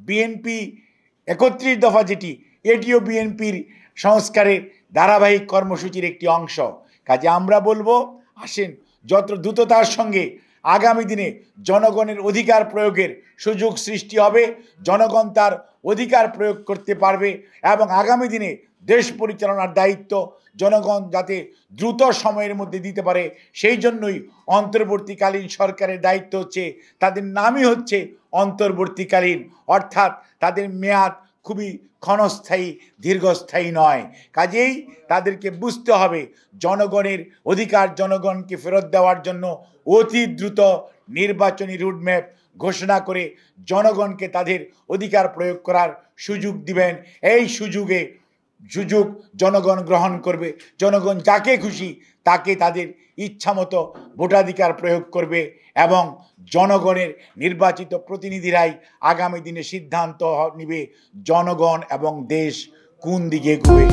BNP ৩১ দফা যেটি, এটিও বিএনপির সংস্কারের ধারাবাহিক কর্মসূচির একটি অংশ। কাজে আমরা বলবো, আসেন যত দ্রুততার সঙ্গে আগামী দিনে জনগণের অধিকার প্রয়োগের সুযোগ সৃষ্টি হবে, জনগণ তার অধিকার প্রয়োগ করতে পারবে এবং আগামী দিনে দেশ পরিচালনার দায়িত্ব জনগণ যাতে দ্রুত সময়ের মধ্যে দিতে পারে, সেই জন্যই অন্তর্বর্তীকালীন সরকারের দায়িত্ব হচ্ছে, তাদের নামই হচ্ছে অন্তর্বর্তীকালীন, অর্থাৎ তাদের মেয়াদ খুবই ক্ষণস্থায়ী, দীর্ঘস্থায়ী নয়। কাজেই তাদেরকে বুঝতে হবে জনগণের অধিকার জনগণকে ফেরত দেওয়ার জন্য অতি দ্রুত নির্বাচনী রুটম্যাপ ঘোষণা করে জনগণকে তাদের অধিকার প্রয়োগ করার সুযোগ দিবেন। এই সুযোগ জনগণ গ্রহণ করবে। জনগণ যাকে খুশি তাকে তাদের ইচ্ছামতো ভোটাধিকার প্রয়োগ করবে এবং জনগণের নির্বাচিত প্রতিনিধিরাই আগামী দিনে সিদ্ধান্ত নিবে জনগণ এবং দেশ কোন দিকে এগোবে।